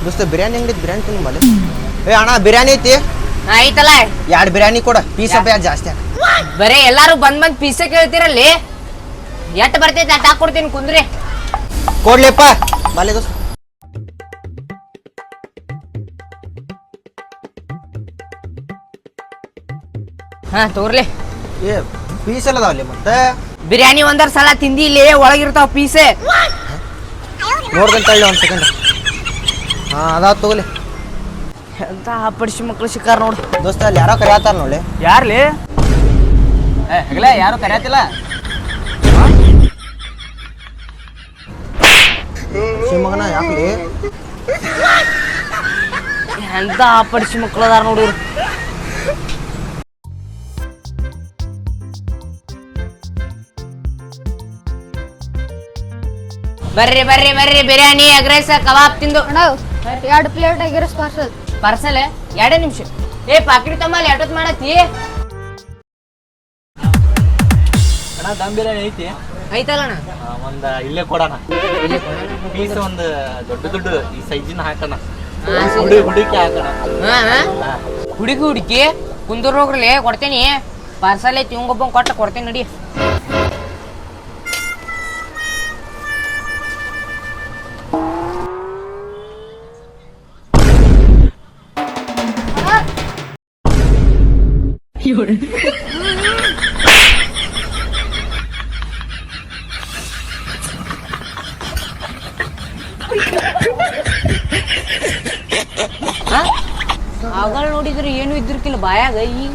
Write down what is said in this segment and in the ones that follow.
ದೋಸ್ತ ಬಿರಿಯಾನಿ ಅಂಗಡಿ ಬಿರಿಯಾನಿ ತಿಂದು ಮಾಡಿ ಏ ಅಣ್ಣ ಬಿರಿಯಾನಿ ಐತಿ ಐತಲ್ಲ 2 ಬಿರಿಯಾನಿ ಕೊಡ ಪೀಸ್ ಜಾಸ್ತಿ ಬರೇ ಎಲ್ಲಾರು ಬಂದ್ ಪೀಸ ಕೇಳ್ತಿರಲ್ಲಿ ಎಟ್ ಬರ್ತೈತಿ ಅಟ್ ಹಾಕೊಡ್ತೀನಿ ಕುಂದ್ರಿ ಕೊಡ್ಲಿಪ್ಪ ಬಾಲೆ ದೋಸ್ತ ಹಾ ತೋರ್ಲಿ ಏ ಪೀಸ್ ಎಲ್ಲ ಅದಾವಲ್ಲಿ ಮತ್ತೆ ಬಿರಿಯಾನಿ ಒಂದರ ಸಲ ತಿಂದಿ ಇಲ್ಲಿ ಒಳಗಿರ್ತಾವ ಪೀಸ್ ನೋಡ್ದಂತ ಹೇಳಿ 1 ಸೆಕೆಂಡ್ ಹಾ ಅದಾವ ತಗೋಲಿ ಎಂತ ಪಡಿಸಿ ಮಕ್ಳು ಸಿಕ್ಕಾರ ನೋಡು ದೋಸ್ತ ಅಲ್ಲಿ ಯಾರೋ ಕರೆಯತ್ತಾರ ನೋಡಿ ಯಾರ್ಲಿ ಹಗಲೇ ಯಾರು ಕರೆಯತಿಲ್ಲ ಶಿವಮೊಗ್ಗನ ಯಾಕಲಿ ಎಂತ ಪಡಿಸಿ ಮಕ್ಳು ಅದಾರ ನೋಡಿ ಬರ್ರಿ ಬರ್ರಿ ಬರ್ರಿ ಬಿರಿಯಾನಿ ಎಗ್ ರೈಸ್ ಕಬಾಬ್ ತಿಂದು 2 ಪ್ಲೇಟ್ ಎಗ್ ರೈಸ್ ಪಾರ್ಸಲ್ 2 ನಿಮಿಷ ಏ ಪಾಕಿಟ್ ತಮ್ಮಲ್ಲಿ ಎಷ್ಟೊತ್ತು ಮಾಡತ್ತಿ ಅಣ್ಣ ದಮ್ ಬಿರಿಯಾನಿ ಐತಿ ಐತಲ್ಲ ಅಣ್ಣ ಒಂದ ಇಲ್ಲೇ ಕೊಡೋಣ ಪೀಸ್ ಒಂದು ದೊಡ್ಡ ಈ ಸೈಜಿನ ಹಾಕೋಣ ಹುಡುಕಿ ಹಾಕೋಣ ಹುಡುಕಿ ಕುಂದೂರ್ ಹೋಗ್ರಲಿ ಕೊಡ್ತೇನಿ ಪಾರ್ಸಲ್ ಐತಿ ಇವಂಗೊಬ್ಬ ಕೊಟ್ಟ ಕೊಡ್ತೇನೆ ನಡಿ ಆಗಳ ನೋಡಿದ್ರೆ ಏನು ಇದ್ರಕಿಲ್ಲ ಬಾಯಾಗ ಈ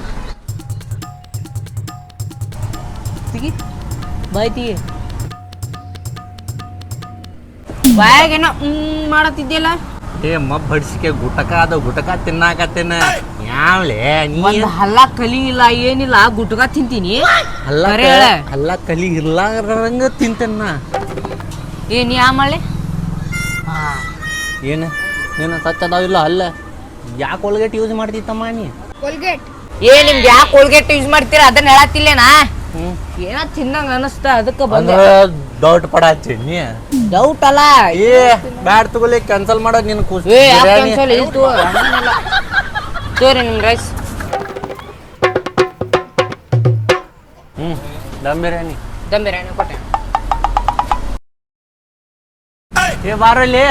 ಬಾಯ್ತಿ ಬಾಯಾಗ ಏನೋ ಮಾಡತ್ತಿದ್ದಿಲ್ಲ ಏ ಮಬ್ ಬಡ್ಸಿಕೆ ಗುಟಕ ತಿನ್ನಾಕತ್ತೇನ ಯಾವ್ಲೆ ಒಂದ್ ಹಲ್ಲ ಕಲಿ ಇಲ್ಲ ಏನಿಲ್ಲ ಗುಟ್ಕ ತಿಂತೀನಿ ಹಲ್ಲ ಕಲಿ ಇರ್ಲಾರಂಗ ತಿಂತೇನ ಏ ನೀ ಆಮಳೆ ಏನು ನೀನು ಸಚ್ ಅದಾವಿಲ್ಲ ಅಲ್ಲ ಯಾಕೆ ಕೋಲ್ಗೇಟ್ ಯೂಸ್ ಮಾಡ್ತಿತ್ತಮ್ಮ ನೀ ಕೋಲ್ಗೇಟ್ ಏ ನಿಮ್ಗೆ ಯಾಕೆ ಕೋಲ್ಗೇಟ್ ಯೂಸ್ ಮಾಡ್ತೀರಾ ಅದನ್ನ ಹೇಳತ್ತಿಲ್ಲೇನಾ ಏನ ತಿನ್ನಂಗ ಅನಸ್ತ ಅದಕ್ಕ ಬಂದ ಡೌಟ್ ಪಡ ಹಚ್ಚಿ ನೀ ಡೌಟ್ ಅಲ್ಲ ಏ ಬ್ಯಾಡ್ ತಗೊಲಿ ಕ್ಯಾನ್ಸಲ್ ಮಾಡೋದು ನಿನ್ ಖುಷಿ ಏ ಕ್ಯಾನ್ಸಲ್ ಇತ್ತು ತೋರಿ ನಿಮ್ ರೈಸ್ ದಮ್ ಬಿರಿಯಾನಿ ಕೊಟ್ಟೆ ಏ ಬಾರಲ್ಲಿ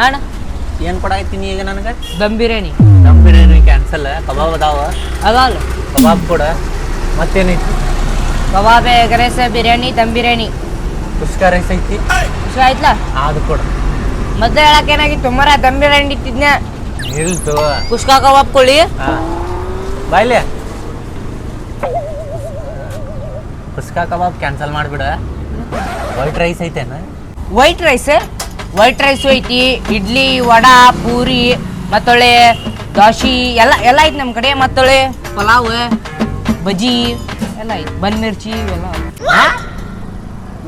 ಅಣ್ಣ ಏನ್ ಕೊಡಾಯ್ತೀನಿ ಈಗ ನನಗೆ ದಮ್ ಬಿರಿಯಾನಿ ಕ್ಯಾನ್ಸಲ್ ಕಬಾಬ್ ಅದಾವ ಅದಲ್ಲ ಕಬಾಬ್ ಕೊಡ ಮತ್ತೇನೈತಿ ಕಬಾಬ್ ಎಗ್ ರೈಸ್ ಬಿರಿಯಾನಿ ದಮ್ ಬಿರಿಯಾನಿ ಕುಷ್ಕ ರೈಸ್ ಐತಿ ಖುಷಿ ಆಯ್ತಲ್ಲ ಅದು ಕೊಡ ಮೊದ್ಲು ಹೇಳಕ್ ಏನಾಗಿತ್ತು ಮರ ದಮ್ ಬಿರಿಯಾನಿ ಇಟ್ಟಿದ್ನ ಇಲ್ತು ಕುಷ್ಕಾ ಕಬಾಬ್ ಕೊಳ್ಳಿ ಹಾ ಬಾಯ್ಲೆ ಕುಷ್ಕ ಕಬಾಬ್ ಕ್ಯಾನ್ಸಲ್ ಮಾಡ್ಬಿಡ ವೈಟ್ ರೈಸ್ ಐತೇನ ವೈಟ್ ರೈಸ್ ಐತಿ ಇಡ್ಲಿ ವಡಾ ಪೂರಿ ಮತ್ತೊಳ್ಳೆ ದೋಸೆ ಎಲ್ಲ ಐತಿ ನಮ್ಮ ಕಡೆ ಮತ್ತೊಳ್ಳೆ ಪಲಾವ್ ಬಜ್ಜಿ ಎಲ್ಲ ಐತಿ ಬನ್ ಮಿರ್ಚಿ ಎಲ್ಲ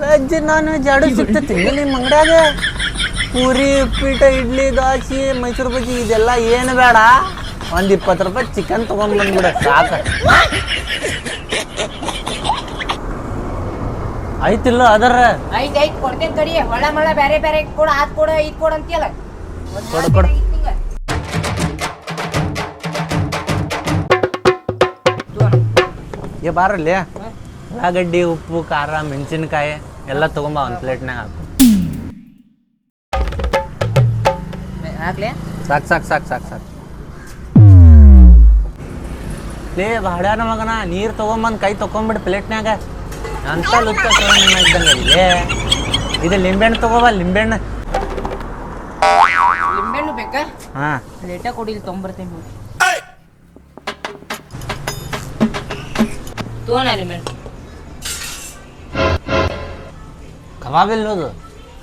ವೆಜ್ ನಾನ್ ವೆಜ್ ಎರಡು ಸಿಗ್ತೈತಿ ನಿಮ್ಮ ಅಂಗಡ್ಯಾಗ ಪೂರಿ ಉಪ್ಪಿಟ ಇಡ್ಲಿ ದೋಸೆ ಮೈಸೂರು ಬಜ್ಜಿ ಇದೆಲ್ಲ ಏನು ಬೇಡ ಒಂದು 20 ರೂಪಾಯಿ ಚಿಕನ್ ತೊಗೊಂಡ್ ಬಂದ್ಬಿಡ ಸಾಕು ಐತಿಲ್ಲ ಅದರ ಐತಿ ಕೊಡ್ತೇನೆ ಕಡಿ ಹೊಳ ಮಳ ಬೇರೆ ಕೊಡ ಅದ್ ಕೊಡ ಇದ್ ಕೊಡ ಅಂತೀಯಲ್ಲ ಕೊಡು ಏ ಬಾರಲ್ಲಿ ಉಳ್ಳಾಗಡ್ಡಿ ಉಪ್ಪು ಖಾರ ಮೆಣಸಿನ್ಕಾಯಿ ಎಲ್ಲ ತಗೊಂಬ ಒಂದು ಪ್ಲೇಟ್ನಾಗ ಹಾಕ್ಲೆ ಸಾಕು ಲೇ ಬಾಡ್ಯಾನ ಮಗನ ನೀರು ತೊಗೊಂಬಂದು ಕೈ ತೊಗೊಂಬಿಡು ಪ್ಲೇಟ್ನಾಗ ಅಂತ ಲುಕ್ಕ ಇದ್ದಂಗೆ ಇದು ಲಿಂಬೆಹಣ್ಣು ತಗೋಬ ಲಿಂಬೆಹಣ್ಣು ಬೇಕಾ ಹಾಂ ಪ್ಲೇಟ ಕೊಡಿ ಇಲ್ಲಿ ತೊಗೊಂಬರ್ತೇನೆ ತೋಣ ಲಿಂಬೆಹಣ್ಣು ಕಬಾಬ್ ಇಲ್ಲೋದು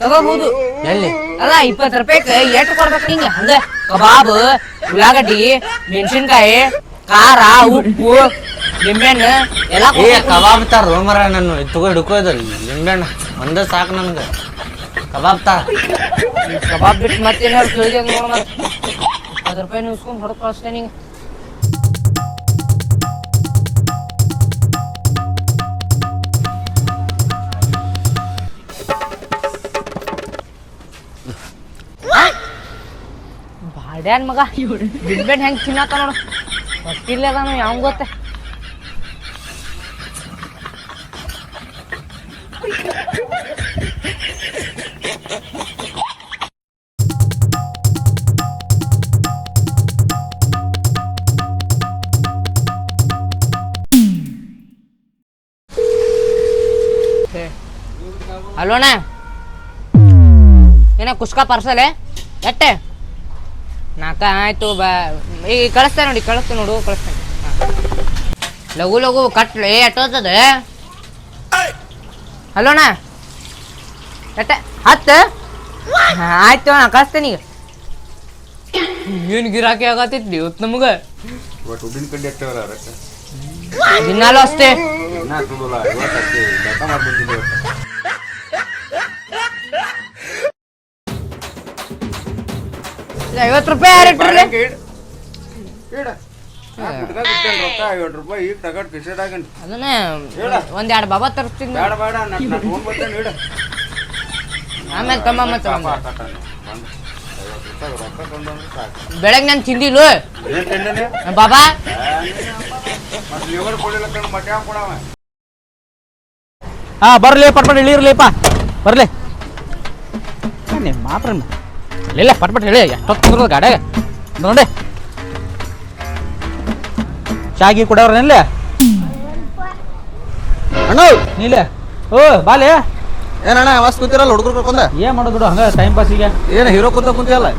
ತಗೋಬಹುದು ಎಲ್ಲಿ ಅಲ್ಲ 20 ರೂಪಾಯಿಗೆ ಎಷ್ಟು ಕೊಡ್ಬೇಕು ಹಿಂಗ ಹಂಗ ಕಬಾಬ್ ಉಳ್ಳಾಗಡ್ಡಿ ಮೆಣಸಿನ್ಕಾಯಿ ಖಾರ ಉಪ್ಪು ಲಿಂಬೆಹಣ್ಣು ಎಲ್ಲ ಕಬಾಬ್ ತಾರ ರೋಮರ ನಾನು ತಗೋ ಹಿಡ್ಕೋದಲ್ಲ ಲಿಂಬೆಹಣ್ಣು ಒಂದೇ ಸಾಕು ನನಗೆ ಕಬಾಬ್ ತಾ ಕಬಾಬ್ ಬಿಟ್ಟು ಮತ್ತೇನಾದ್ರು ಕೇಳಿದೆ ನೋಡ ಮತ್ತೆ 10 ರೂಪಾಯಿ ಇಸ್ಕೊಂಡು ಹೊಡೆದು ಕಳಿಸ್ತೇನೆ ನಿಂಗೆ ಅಡ್ಯಾನ್ ಮಗ ಬಿಡ್ಬೇಡ್ ಹೆಂಗ್ ತಿನ್ನತ್ತ ನೋಡು ಗೊತ್ತಿಲ್ಲ ಅದಾನು ಯಾವ ಗೊತ್ತೆ ಹಲೋಣ ಏನ ಕುಸ್ಕಾ ಪಾರ್ಸಲ್ ಎಟ್ಟೆ ನಾಲ್ಕ ಆಯ್ತು ಈಗ ಕಳಿಸ್ತೇನೆ ನೋಡಿ ನೋಡು ಕಳಿಸ್ತೇನೆ ಲಘು ಲಘು ಕಟ್ಲೆ ಎಟ್ಟೋತದ ಹಲೋಣ ಎಟ್ಟೆ 10 ಆಯ್ತು ನಾ ಕಳಿಸ್ತೇನೆ ಈಗ ಏನು ಗಿರಾಕಿ ಆಗತ್ತೈತಿ ಇವತ್ತು ನಮ್ಗೆ ದಿನಾಲು ಅಷ್ಟೇ ₹50 ಯಾರು ಇಟ್ರಲ್ಲ ಅದನ್ನೇ ಒಂದೆರಡು ಬಾಬಾ ತರಿಸ್ತೀನಿ ಆಮೇಲೆ ತಮ್ಮ ಬೆಳಗ್ಗೆ ನಾನು ತಿಂದಿಲ್ಲ ಬಾಬಾ ಹಾ ಬರ್ಲಿ ಪಟ್ಪಟ್ ಇಳಿರ್ಲಿಪ್ಪ ಬರ್ಲಿ ಮಾತ್ರ ಇಲ್ಲ ಪಟ್ಪಟ್ ಹೇಳಿ ಎಷ್ಟೊತ್ತು ಗಾಡ್ಯಾಗ ನೋಡಿ ಶಾಗಿ ಕುಡವ್ರಲ್ಲ ಅಣ್ಣ ನೀಲೆ ಓ ಬಾಲೆ ಏನಣ್ಣ ಮಸ್ತ್ ಕುಂತಿರಲ್ಲ ಹುಡುಗರು ಕರ್ಕೊಂಡ ಏನ್ ಮಾಡೋದು ಬಿಡು ಹಂಗ ಟೈಮ್ ಪಾಸಿಗೆ ಏನ ಹೀರೋ ಕುಂತಿಯಲ್ಲ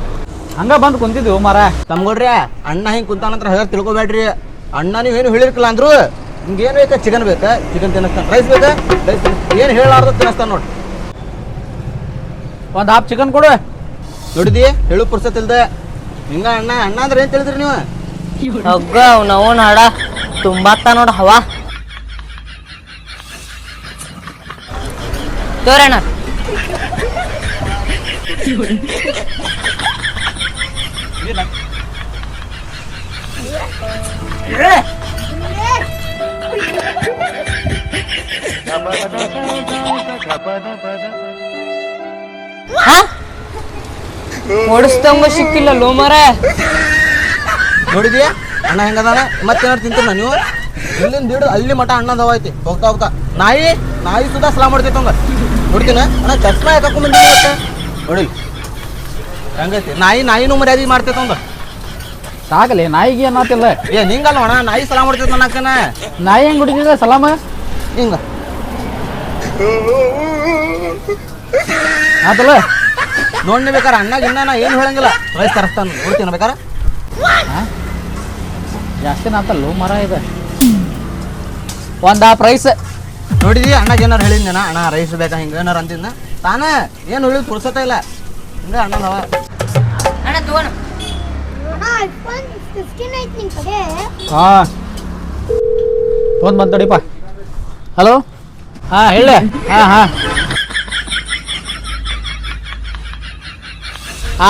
ಹಂಗ ಬಂದು ಕುಂತಿದ್ವಿ ಮಾರ ತಮ್ಗೊಡ್ರಿ ಅಣ್ಣ ಹಿಂಗ್ ಕುಂತಾನಂತ್ರ ಹೇಳ್ ತಿಳ್ಕೊಬೇಡ್ರಿ ಅಣ್ಣ ನೀವೇನು ಹೇಳಿರ್ಕಿಲ್ಲ ಅಂದ್ರು ನಿಮ್ಗೇನು ಬೇಕಾ ಚಿಕನ್ ಬೇಕಾ ಚಿಕನ್ ತಿನ್ನಿಸ್ತಾನ ರೈಸ್ ಬೇಕಾ ರೈಸ್ ಏನು ಹೇಳಾರ್ದು ತಿನ್ನಿಸ್ತಾನ ನೋಡಿ ಒಂದು ಹಾಫ್ ಚಿಕನ್ ಕೊಡು ನೋಡಿದಿ ಹೇಳು ಪುರ್ಸತ್ ಇಲ್ದೆ ಹಿಂಗ ಅಣ್ಣ ಅಂದ್ರೆ ಏನ್ ತಿಳಿದ್ರಿ ನೀವು ಹಗ್ಗ ನಾವು ನಾಡ ತುಂಬಾತ್ತ ನೋಡ ಹವಾ ತೋರಣ ಓಡಿಸ್ತಂಗ ಸಿಕ್ಕಿಲ್ಲ ಲೋ ಮರ ನೋಡಿದ್ಯಾ ಅಣ್ಣ ಹೆಂಗದಾನ ಮತ್ತೇನಾರು ತಿಂತೀರ ನೀವು ಇಲ್ಲಿಂದ ಬಿಡು ಅಲ್ಲಿ ಮಠ ಅಣ್ಣದ ಐತಿ ಹೋಗ್ತಾ ಹೋಗ್ತಾ ನಾಯಿ ಸುಧಾ ಸಲಾ ಮಾಡ್ತೈತೆ ಹಂಗ ನೋಡ್ತೀನ ಅಣ್ಣ ಚಸ್ಮಾ ಹಾಕೊಂಡ್ ನೋಡಿ ಹಂಗೈತಿ ನಾಯಿನೂ ಮರ್ಯಾದೆ ಮಾಡ್ತೈತೆ ಹಂಗ ಸಾಕಲಿ ನಾಯಿಗೆ ಏನಾತಿಲ್ಲ ಏ ನಿಂಗಲ್ಲ ಅಣ್ಣ ನಾಯಿ ಸಲಾ ಮಾಡ್ತೈತೆ ಅನ್ನಕ್ಕನ ನಾಯಿ ಹೆಂಗ್ ಹೊಡಿತಿದ್ದ ಸಲಾಮ ಹಿಂಗ ಆತಲ್ಲ ನೋಡಿ ಬೇಕಾರೆ ಅಣ್ಣಗ ಇನ್ನ ನಾ ಏನು ಹೇಳಂಗಿಲ್ಲ ರೈಸ್ ತರಿಸ್ತಾನ ನೋಡ್ತೀನ ಬೇಕಾರೆ ಜಾಸ್ತಿ ಆತಲ್ಲ ಮರ ಇದೆ ಒಂದು ಪ್ರೈಸ್ ನೋಡಿದಿ ಅಣ್ಣಗ ಏನಾರು ಹೇಳಿದ್ನ ಅಣ್ಣ ರೈಸ್ ಬೇಕಾ ಹಿಂಗ ಏನಾರು ಅಂತಿದ್ನ ತಾನ ಏನು ಹೇಳಿದ್ ಪುರ್ಸತ್ತ ಇಲ್ಲ ಹಿಂಗ ಅಣ್ಣನವ ಅಣ್ಣ ತಗೋಣ iPhone 15 ಐತಿ ನಿನ್ ಕಡೆ ಹಾಂ ಫೋನ್ ಬಂತು ನೋಡಿಪ್ಪ ಹಲೋ ಹಾಂ ಹೇಳಿ ಹಾಂ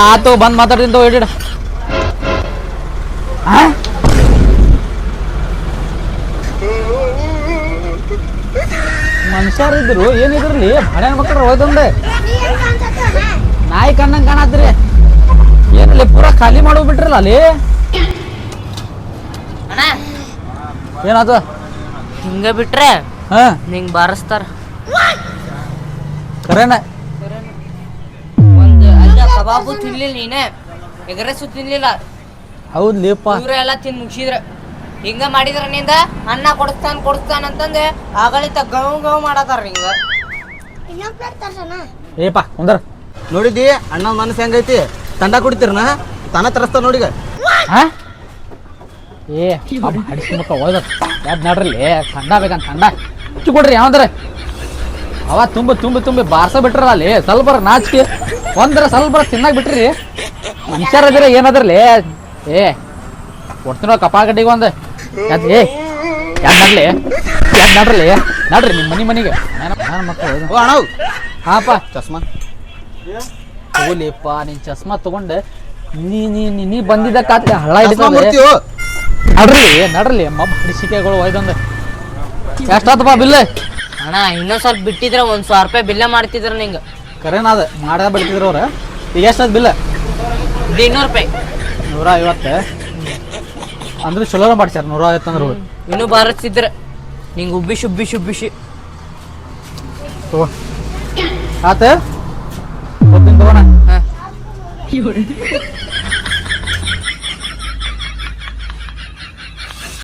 ಆತು ಬಂದು ಮಾತಾಡ್ತೀನಿ ತಗೋ ಹೇಳಿಡ ಮನುಷ್ಯರಿದ್ರು ಏನಿದ್ರಲ್ಲಿ ಹಳೆ ಮಕ್ಕಳು ಹೋಯ್ತಂದೆ ನಾಯಿ ಕಣ್ಣಂಗೆ ಕಾಣತ್ರಿ ಏನಲ್ಲಿ ಪೂರಾ ಖಾಲಿ ಮಾಡೋಗ್ಬಿಟ್ರಲ್ಲ ಅಲ್ಲಿ ಅಣ್ಣ ಏನಾಯ್ತು ಹಿಂಗ ಬಿಟ್ರೆ ಹಾಂ ನಿಂಗ್ ಬಾರಿಸ್ತಾರ ಕರೆನ ಒಂದು ಅಲ್ಲ ಕಬಾಬು ತಿನ್ಲಿಲ್ಲ ನೀನೆ ಎಗರಸು ತಿನ್ಲಿಲ್ಲ ಹೌದು ಲೇಪ ಇವ್ರ ಎಲ್ಲ ತಿನ್ ಮುಗಿಸಿದ್ರ ಹಿಂಗ ಮಾಡಿದ್ರ ನಿಂದ ಅನ್ನ ಕೊಡಿಸ್ತಾನ ಅಂತಂದೆ ಆಗಳಿತ ಗವ್ ಮಾಡತಾರ ಹಿಂಗ ಇನ್ನೊಂದು ಪ್ಲೇಟ್ ತರ್ಸೋಣ ಏಪ ಕುಂದರ್ ನೋಡಿದಿ ಅಣ್ಣನ ಮನಸ್ಸು ಹೆಂಗೈತಿ ತಂಡ ಕುಡಿತೀರನ ತಾನ ತರಸ್ತಾರ ನೋಡಿಗ ಹಾಂ ಏ ಹಡಿಸಿ ಮಕ್ಕ ಹೋದ ಯಾವ್ದು ನಡ್ರಲ್ಲಿ ಥಂಡ ಬೇಕಂತ ಥಂಡ ಹೆಚ್ಚು ಕೊಡ್ರಿ ಯಾವ್ದಾರ ಅವ ತುಂಬಿ ಬಾರ್ಸ ಬಿಟ್ರಲ್ಲ ಅಲ್ಲಿ ಸ್ವಲ್ಪ ನಾಚಿಕೆ ಒಂದರ ಸ್ವಲ್ಪ ತಿನ್ನಾಕ ಬಿಟ್ರಿ ಮನುಷ್ಯರದಿರ ಏನದ್ರಲ್ಲಿ ಏ ಕೊಡ್ತೀನೋ ಕಪಾಳ ಗಡ್ಡಿಗೆ ಒಂದು ಯಾದ್ ಏ ಯಾವ್ದು ನಡ್ರಿ ನಡ್ರಿ ನಿಮ್ಮ ಮನೆಗೆ ನಾನು ಮಕ್ಕಳು ಓ ಅಣ್ಣ ಹಾಪ ಚಸ್ಮಾ ತಗೋಲಿಪ್ಪ ನೀನ್ ಚಸ್ಮಾ ತಗೊಂಡೆ ನೀ ಬಂದಿದ್ದಕ್ಕಾತ್ಲೆ ಹಳ್ಳ ಚಸ್ಮಾ ಹಿಡಿದ ಬರ್ತೀವೋ ನಡ್ರಲಿ ಮಬ್ಬ ಹಡಿಸಿಕೆಗಳು ಒಯ್ದಂದೆ ಎಷ್ಟಾತಪ್ಪ ಬಿಲ್ ಅಣ್ಣ ಇನ್ನೊಂದ್ ಸ್ವಲ್ಪ ಬಿಟ್ಟಿದ್ರ ₹1,000 ಬಿಲ್ಲ ಮಾಡ್ತಿದ್ರ ನಿಂಗ ಕರೇನಾದ ಮಾಡ ಬಿಡ್ತಿದ್ರು ಅವ್ರ ಈಗ ಎಷ್ಟದ ಬಿಲ್ ₹200 150 ಅಂದ್ರೆ ಚಲೋ ಮಾಡ್ಸ್ಯಾರ 150 ಅಂದ್ರೆ ಇನ್ನೂ ಬಾರಿಸ್ತಿದ್ರ ನಿಂಗೆ ಉಬ್ಬಿಸಿ ತಗೋ ಆತ ಹೋಗ್ತೀನಿ ತಗೋಣ ಹಾ